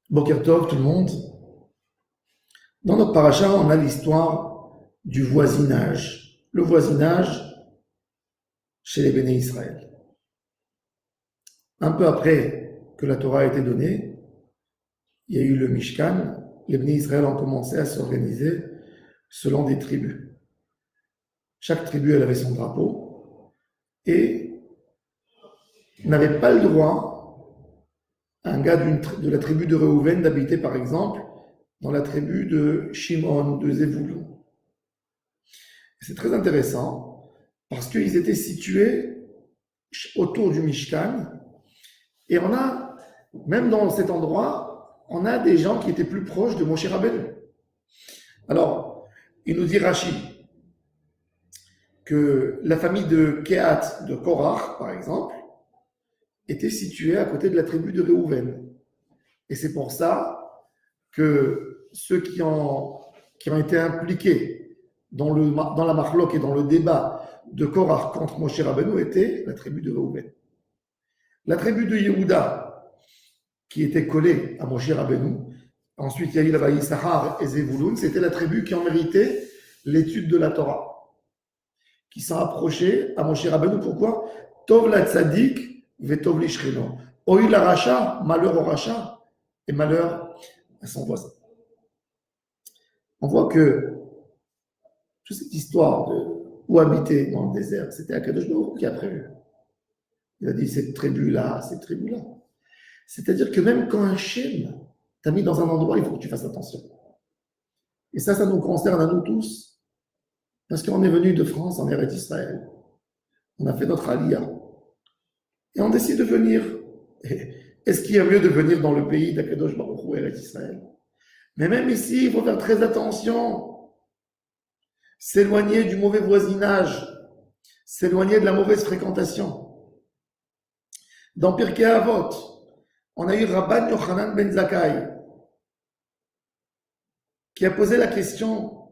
Boker Tov, tout le monde. Dans notre paracha, on a l'histoire du voisinage. Le voisinage chez les Béné Israël. Un peu après que la Torah a été donnée, il y a eu le Mishkan. Les Béné Israël ont commencé à s'organiser selon des tribus. Chaque tribu, elle avait son drapeau et n'avait pas le droit, un gars de la tribu de Reuven, d'habiter par exemple dans la tribu de Shimon, de Zévoulon. C'est très intéressant parce qu'ils étaient situés autour du Mishkan et on a, même dans cet endroit, on a des gens qui étaient plus proches de Moshe Rabbeinu. Alors, il nous dit Rashi que la famille de Kehat, de Korach par exemple, était située à côté de la tribu de Reuven. Et c'est pour ça que ceux qui ont été impliqués dans la marloque et dans le débat de Korach contre Moshe Rabbeinu étaient la tribu de Reuven. La tribu de Yehuda, qui était collée à Moshe Rabbeinu, ensuite il y a eu la Issachar et Zevulun, c'était la tribu qui en méritait l'étude de la Torah, qui s'en approchait à Moshe Rabbeinu. Pourquoi? Tov la tzadik vetov l'ishreno. Oïl la racha, malheur au racha, et malheur à son voisin. On voit que toute cette histoire de où habiter dans le désert, c'était Akadosh Baruch Hu qui a prévu. Il a dit cette tribu-là, cette tribu-là. C'est-à-dire que même quand un Shem t'a mis dans un endroit, il faut que tu fasses attention. Et ça nous concerne à nous tous, parce qu'on est venu de France en Eretz Israël. On a fait notre aliyah. Et on décide de venir. Est-ce qu'il y a mieux de venir dans le pays d'Akadosh Baruch Hu, Eretz Israël? Mais même ici, il faut faire très attention. S'éloigner du mauvais voisinage, s'éloigner de la mauvaise fréquentation. Dans Pirkei Avot, on a eu Rabban Yochanan ben Zakkai qui a posé la question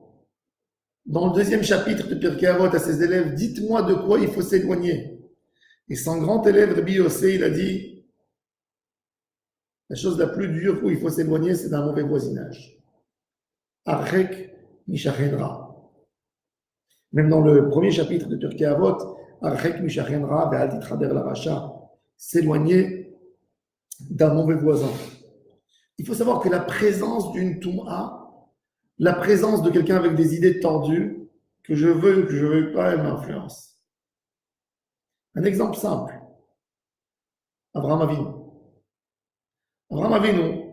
dans le deuxième chapitre de Pirkei Avot à ses élèves, dites-moi de quoi il faut s'éloigner. Et son grand élève Rabbi Yossé, il a dit, la chose la plus dure où il faut s'éloigner, c'est d'un mauvais voisinage. Arrek Mishachenra. Même dans le premier chapitre de Pirkei Avot, Arrek Mishachenra ve'al titraber la racha. S'éloigner d'un mauvais voisin. Il faut savoir que la présence d'une Toum'a, la présence de quelqu'un avec des idées tordues, que je veux ou que je ne veux pas, elle m'influence. Un exemple simple. Abraham Avinu. Abraham Avinu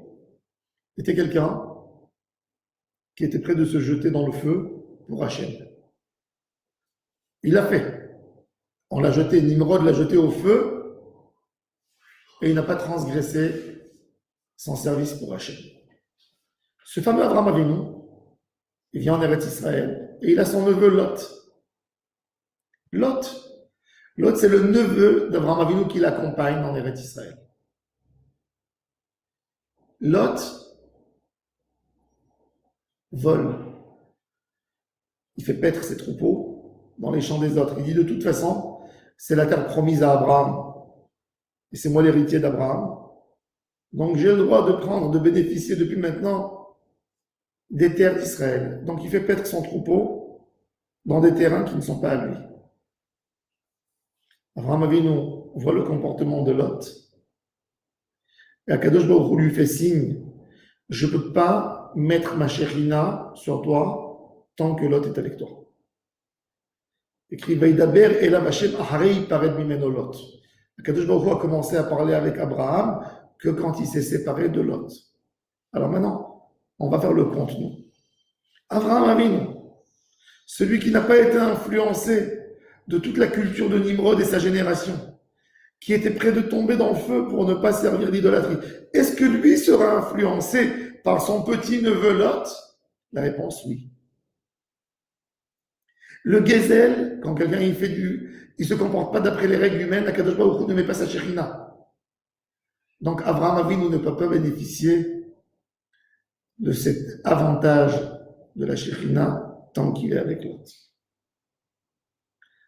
était quelqu'un qui était prêt de se jeter dans le feu pour Hachem. Il l'a fait. On l'a jeté, Nimrod l'a jeté au feu et il n'a pas transgressé son service pour Hachem. Ce fameux Abraham Avinu, il vient en Eretz Israël et il a son neveu Lot. Lot, c'est le neveu d'Abraham Avinu qui l'accompagne en Eretz Israël. Lot vole. Il fait paître ses troupeaux dans les champs des autres. Il dit de toute façon, c'est la terre promise à Abraham. Et c'est moi l'héritier d'Abraham. Donc j'ai le droit de prendre, de bénéficier depuis maintenant des terres d'Israël. Donc il fait paître son troupeau dans des terrains qui ne sont pas à lui. Abraham Avinu voit le comportement de Lot. Et Akadosh Baruch Hu lui fait signe, je ne peux pas mettre ma Shekhinah sur toi tant que Lot est avec toi. Écrit Vaidaber Elam Hashem Aharei Pared Mimeno Lot. Akadosh Baruch Hu a commencé à parler avec Abraham que quand il s'est séparé de Lot. Alors maintenant, on va faire le compte, nous. Abraham Avinu, celui qui n'a pas été influencé de toute la culture de Nimrod et sa génération, qui était prêt de tomber dans le feu pour ne pas servir l'idolâtrie, est-ce que lui sera influencé par son petit-neveu Lot? La réponse, oui. Le Gezel, quand quelqu'un il se comporte pas d'après les règles humaines, Akadosh Baruch Hu ne met pas sa Shekhinah. Donc Abraham Avinu ne peut pas bénéficier de cet avantage de la Shekhinah tant qu'il est avec l'autre.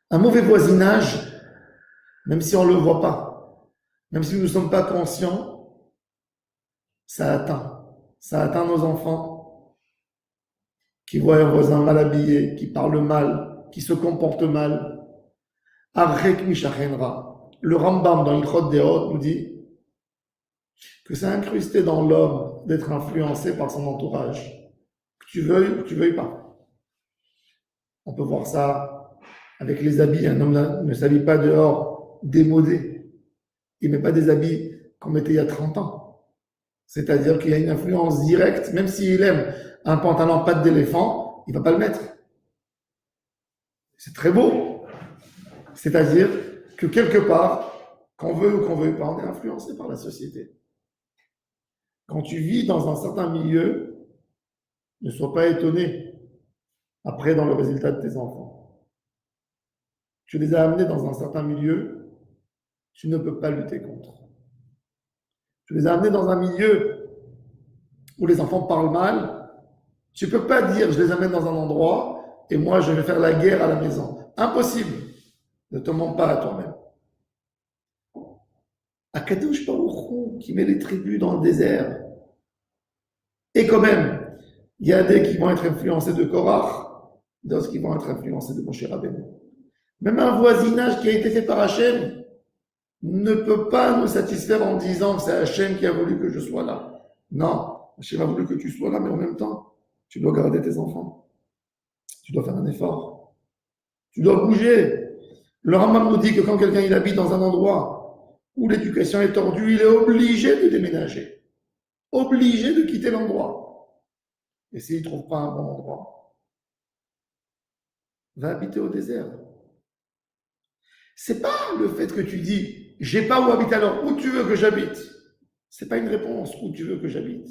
Un mauvais voisinage, même si on ne le voit pas, même si nous ne sommes pas conscients, Ça atteint nos enfants qui voient un voisin mal habillé, qui parle mal, qui se comporte mal. Arrek mishachenra. Le Rambam dans Ilchot Deot nous dit que c'est incrusté dans l'homme d'être influencé par son entourage. Que tu veuilles ou que tu veuilles pas. On peut voir ça avec les habits. Un homme ne s'habille pas dehors démodé. Il ne met pas des habits qu'on mettait il y a 30 ans. C'est-à-dire qu'il y a une influence directe, même s'il aime un pantalon patte d'éléphant, il ne va pas le mettre. C'est très beau. C'est-à-dire que quelque part, qu'on veut ou qu'on ne veuille pas, on est influencé par la société. Quand tu vis dans un certain milieu, ne sois pas étonné après dans le résultat de tes enfants. Tu les as amenés dans un certain milieu, tu ne peux pas lutter contre. Tu les as amenés dans un milieu où les enfants parlent mal, tu ne peux pas dire je les amène dans un endroit et moi je vais faire la guerre à la maison. Impossible. Ne te mens pas à toi-même. Akadosh Baruch Hu qui met les tribus dans le désert. Et quand même, il y a des qui vont être influencés de Korach, d'autres qui vont être influencés de Moshe Rabbeinu. Même un voisinage qui a été fait par Hachem ne peut pas nous satisfaire en disant que c'est Hachem qui a voulu que je sois là. Non, Hachem a voulu que tu sois là, mais en même temps, tu dois garder tes enfants. Tu dois faire un effort. Tu dois bouger. Le Rambam nous dit que quand quelqu'un il habite dans un endroit où l'éducation est tordue, il est obligé de déménager. Obligé de quitter l'endroit. Et s'il ne trouve pas un bon endroit, va habiter au désert. C'est pas le fait que tu dis j'ai pas où habiter alors, où tu veux que j'habite. C'est pas une réponse, où tu veux que j'habite.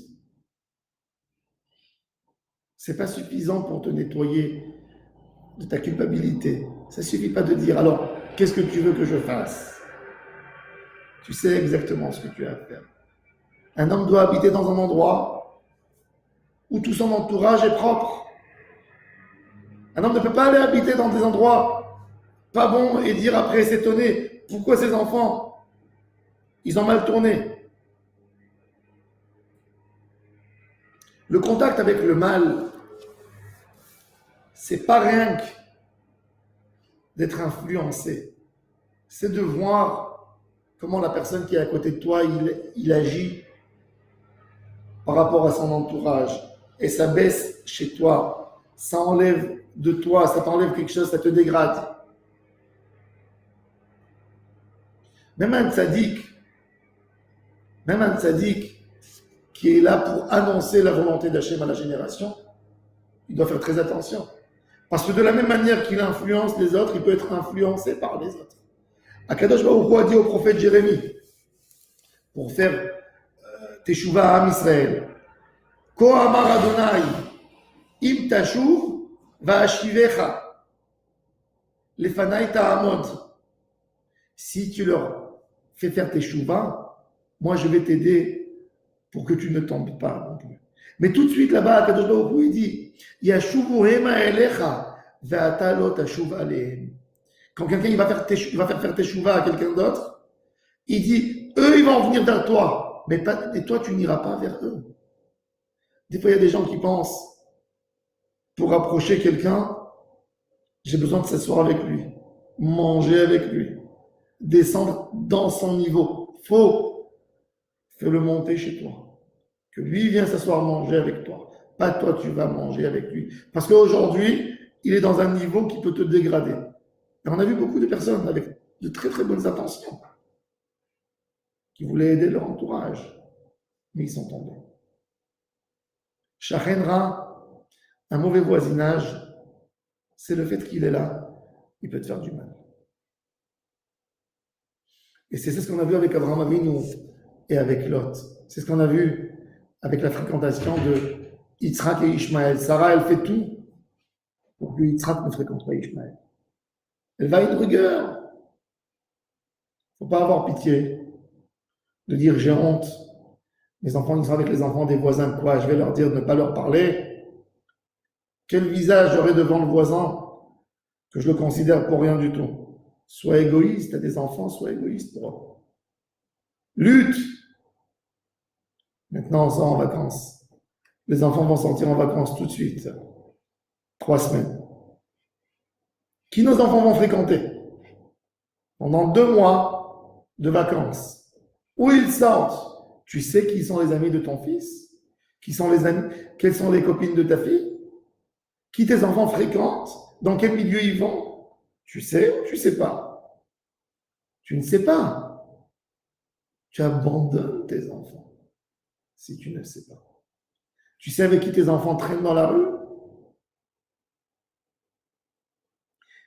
C'est pas suffisant pour te nettoyer de ta culpabilité. Ça suffit pas de dire alors qu'est-ce que tu veux que je fasse. Tu sais exactement ce que tu as à faire. Un homme doit habiter dans un endroit où tout son entourage est propre. Un homme ne peut pas aller habiter dans des endroits pas bons et dire après s'étonner pourquoi ces enfants ils ont mal tourné. Le contact avec le mal, c'est pas rien que d'être influencé. C'est de voir comment la personne qui est à côté de toi, il agit par rapport à son entourage. Et ça baisse chez toi. Ça enlève de toi, ça t'enlève quelque chose, ça te dégrade. Même un tzaddik qui est là pour annoncer la volonté d'Hachem à la génération, il doit faire très attention. Parce que de la même manière qu'il influence les autres, il peut être influencé par les autres. Akadosh Baruch Hu a dit au prophète Jérémie, pour faire Teshuvah à Am Israël, Ko amar Adonai, im tashuv va'ashivecha, lefanai ta'amod. Si tu leur fais faire Teshuvah, moi je vais t'aider pour que tu ne tombes pas non plus. Mais tout de suite là-bas, Akadosh Baruch Hu il dit, Yashuvuhema elecha ve'ata lo tashuv alehem. Quand quelqu'un il va faire Teshuvah à quelqu'un d'autre, il dit, eux ils vont venir vers toi, mais toi tu n'iras pas vers eux. Des fois il y a des gens qui pensent, pour approcher quelqu'un, j'ai besoin de s'asseoir avec lui, manger avec lui, descendre dans son niveau. Faux. Fais-le monter chez toi. Que lui vienne s'asseoir manger avec toi. Pas toi tu vas manger avec lui. Parce qu'aujourd'hui, il est dans un niveau qui peut te dégrader. Et on a vu beaucoup de personnes avec de très très bonnes intentions qui voulaient aider leur entourage, mais ils sont tombés. Shachenra, un mauvais voisinage, c'est le fait qu'il est là, il peut te faire du mal. Et c'est ce qu'on a vu avec Abraham Avinu et avec Lot. C'est ce qu'on a vu avec la fréquentation de Yitzhak et Ishmaël. Sarah, elle fait tout pour que Yitzhak ne fréquente pas Ishmaël. Elle va à une rigueur. Il ne faut pas avoir pitié de dire j'ai honte. Mes enfants, ils sont avec les enfants des voisins. Quoi? Je vais leur dire de ne pas leur parler. Quel visage j'aurai devant le voisin que je le considère pour rien du tout? Sois égoïste à des enfants, sois égoïste pour eux. Lutte. Maintenant, on sort en vacances. Les enfants vont sortir en vacances tout de suite. 3 semaines. Qui nos enfants vont fréquenter? Pendant 2 mois de vacances. Où ils sortent? Tu sais qui sont les amis de ton fils? Qui sont les amis? Quelles sont les copines de ta fille? Qui tes enfants fréquentent? Dans quel milieu ils vont? Tu sais ou tu sais pas? Tu ne sais pas. Tu abandonnes tes enfants si tu ne sais pas. Tu sais avec qui tes enfants traînent dans la rue?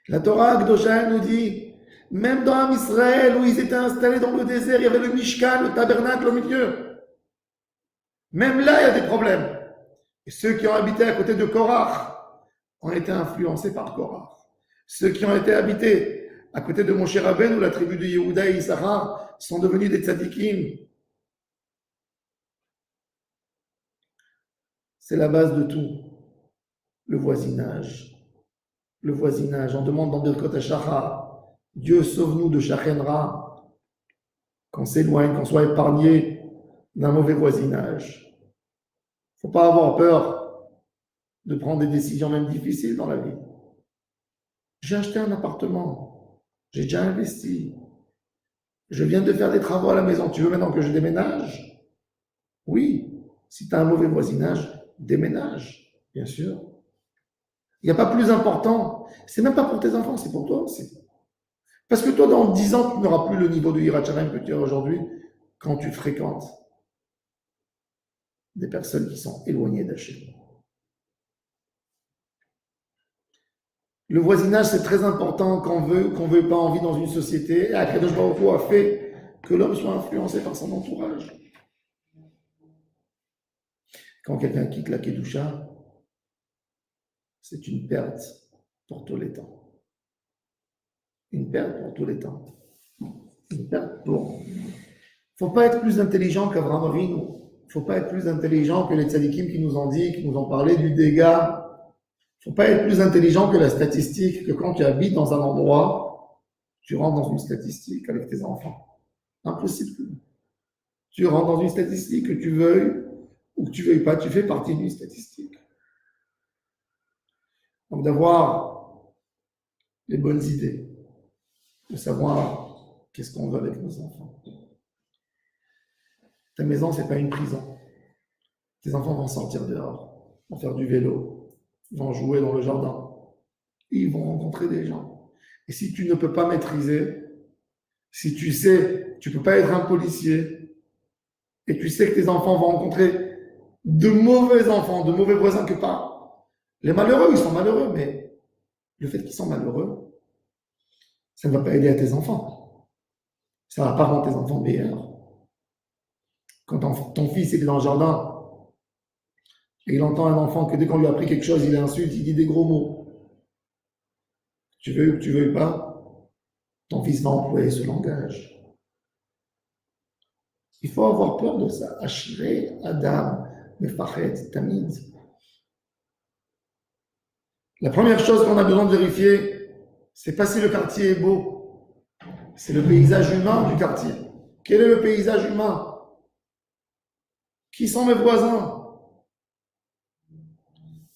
La Torah Akdosha nous dit, même dans Israël où ils étaient installés dans le désert, il y avait le Mishkan, le tabernacle au milieu. Même là, il y a des problèmes. Et ceux qui ont habité à côté de Korach ont été influencés par Korach. Ceux qui ont été habités à côté de Moshe Rabbeinu, la tribu de Yehuda et Issachar, sont devenus des tzadikim. C'est la base de tout. Le voisinage. Le voisinage. On demande dans Birkot HaShachar, Dieu sauve-nous de Shachen Ra, qu'on s'éloigne, qu'on soit épargné d'un mauvais voisinage. Il ne faut pas avoir peur de prendre des décisions même difficiles dans la vie. J'ai acheté un appartement, j'ai déjà investi, je viens de faire des travaux à la maison, tu veux maintenant que je déménage? Oui, si tu as un mauvais voisinage, déménage, bien sûr. Il n'y a pas plus important, c'est même pas pour tes enfants, c'est pour toi aussi. Parce que toi, dans 10 ans, tu n'auras plus le niveau de Yirat Shamayim que tu as aujourd'hui quand tu fréquentes des personnes qui sont éloignées d'Hachem. Le voisinage, c'est très important qu'on veut pas envie dans une société. Et Akadosh Baruch Hu a fait que l'homme soit influencé par son entourage. Quand quelqu'un quitte la Kedusha, c'est une perte pour tous les temps. Une perte pour tous les temps. Une perte pour... Faut pas être plus intelligent qu'Avraham Avinu. Faut pas être plus intelligent que les tzadikim qui nous ont dit, qui nous ont parlé du dégât. Faut pas être plus intelligent que la statistique, que quand tu habites dans un endroit, tu rentres dans une statistique avec tes enfants. Impossible. Tu rentres dans une statistique, que tu veuilles ou que tu veuilles pas, tu fais partie d'une statistique. Donc d'avoir les bonnes idées, de savoir qu'est-ce qu'on veut avec nos enfants. Ta maison, c'est pas une prison. Tes enfants vont sortir dehors, vont faire du vélo, vont jouer dans le jardin. Ils vont rencontrer des gens. Et si tu ne peux pas maîtriser, si tu sais, tu peux pas être un policier, et tu sais que tes enfants vont rencontrer de mauvais enfants, de mauvais voisins que pas. Les malheureux, ils sont malheureux, mais le fait qu'ils sont malheureux, ça ne va pas aider à tes enfants. Ça ne va pas rendre tes enfants meilleurs. Quand ton fils est dans le jardin, et il entend un enfant que dès qu'on lui a appris quelque chose, il l'insulte, il dit des gros mots. Tu veux ou tu veux pas, ton fils va employer ce langage. Il faut avoir peur de ça. Ashrei Adam Mefachet Tamid. La première chose qu'on a besoin de vérifier, c'est pas si le quartier est beau, c'est le paysage humain du quartier. Quel est le paysage humain? Qui sont mes voisins?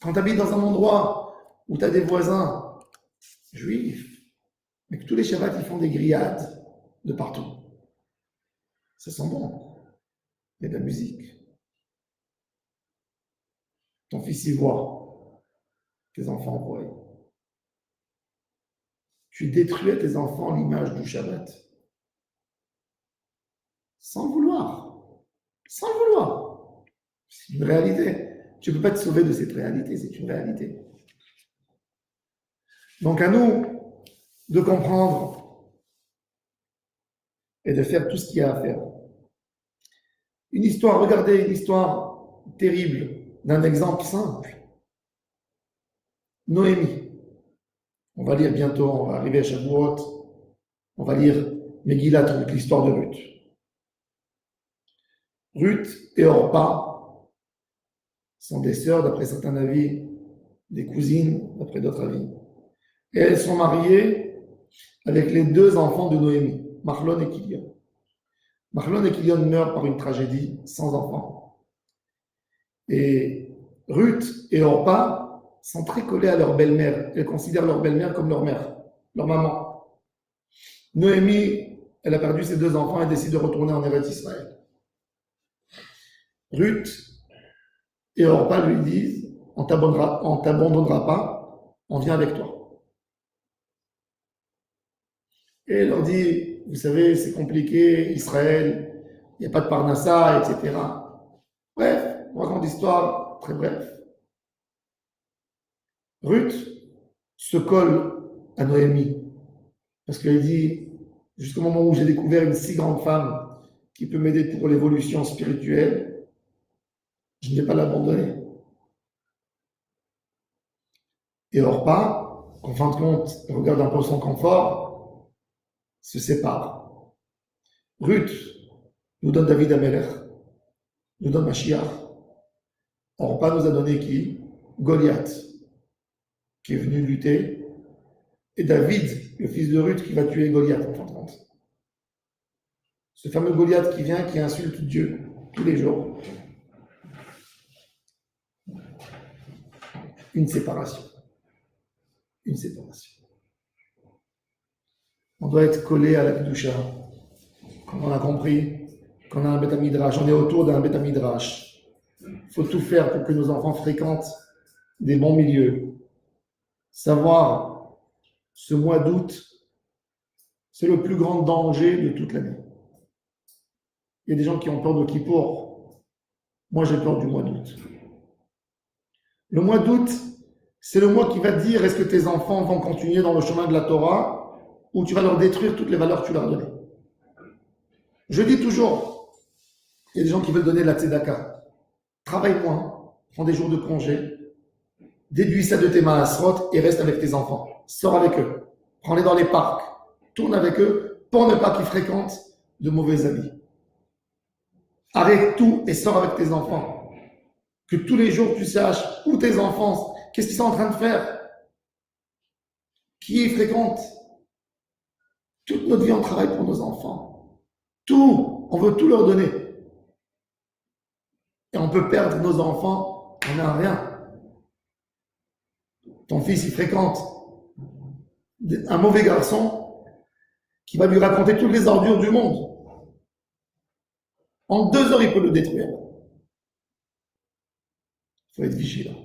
Quand tu habites dans un endroit où tu as des voisins juifs, mais que tous les Shabbats ils font des grillades de partout, ça sent bon. Il y a de la musique. Ton fils y voit, tes enfants voient. Tu détruis à tes enfants l'image du Shabbat. Sans vouloir. Sans vouloir. C'est une réalité. Tu ne peux pas te sauver de cette réalité, c'est une réalité. Donc à nous de comprendre et de faire tout ce qu'il y a à faire. Une histoire, regardez une histoire terrible d'un exemple simple. Noémie. On va lire bientôt, on va arriver à Shavuot, on va lire Megillat Ruth, l'histoire de Ruth. Ruth et Orpa sont des sœurs, d'après certains avis, des cousines, d'après d'autres avis. Et elles sont mariées avec les 2 enfants de Noémie, Machlon et Kilion. Machlon et Kilion meurent par une tragédie, sans enfants. Et Ruth et Orpa sont très collés à leur belle-mère. Elles considèrent leur belle-mère comme leur mère, leur maman. Noémie, elle a perdu ses 2 enfants et décide de retourner en Eretz Israël. Ruth et Orpa lui disent, on t'abandonnera pas, on vient avec toi. Et elle leur dit, vous savez, c'est compliqué, Israël, il n'y a pas de Parnassa, etc. Bref, on raconte l'histoire, très bref. Ruth se colle à Noémie, parce qu'elle dit, jusqu'au moment où j'ai découvert une si grande femme qui peut m'aider pour l'évolution spirituelle, je ne vais pas l'abandonner. Et Orpa, en fin de compte, regarde un peu son confort, se sépare. Ruth nous donne David Amelech, nous donne Mashiach. Orpa nous a donné qui? Goliath, qui est venu lutter, et David, le fils de Ruth, qui va tuer Goliath en fin de compte. Ce fameux Goliath qui vient, qui insulte Dieu tous les jours. Une séparation. Une séparation. On doit être collé à la Kedusha. Comme on a compris, qu'on a un Beth Midrash, on est autour d'un Beth Midrash. Il faut tout faire pour que nos enfants fréquentent des bons milieux. Savoir, ce mois d'août, c'est le plus grand danger de toute l'année. Il y a des gens qui ont peur de Kippour. Moi, j'ai peur du mois d'août. Le mois d'août, c'est le mois qui va dire est-ce que tes enfants vont continuer dans le chemin de la Torah ou tu vas leur détruire toutes les valeurs que tu leur as données. Je dis toujours, il y a des gens qui veulent donner de la tzedaka. Travaille moins, prends des jours de congé, déduis ça de tes maasrot et reste avec tes enfants. Sors avec eux, prends-les dans les parcs, tourne avec eux pour ne pas qu'ils fréquentent de mauvais amis. Arrête tout et sors avec tes enfants. Que tous les jours tu saches où tes enfants, qu'est-ce qu'ils sont en train de faire, qui ils fréquentent. Toute notre vie on travaille pour nos enfants. Tout, on veut tout leur donner. Et on peut perdre nos enfants, on n'a rien. Ton fils, il fréquente un mauvais garçon qui va lui raconter toutes les ordures du monde. En 2 heures, il peut le détruire. Il faut être vigilant.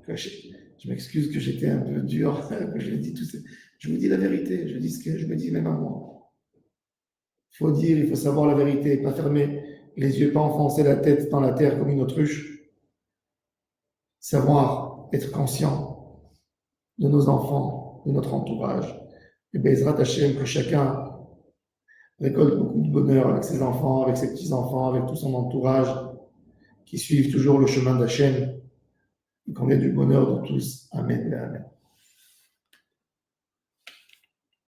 Je m'excuse que j'étais un peu dur, que je dis tout ça. Je vous dis la vérité, je dis ce que je me dis même à moi. Il faut dire, il faut savoir la vérité, pas fermer les yeux, pas enfoncer la tête dans la terre comme une autruche. Savoir être conscient de nos enfants, de notre entourage. Et Bezrat Hashem, que chacun récolte beaucoup de bonheur avec ses enfants, avec ses petits-enfants, avec tout son entourage, qui suivent toujours le chemin d'Hachem, et qu'on ait du bonheur de tous. Amen et Amen.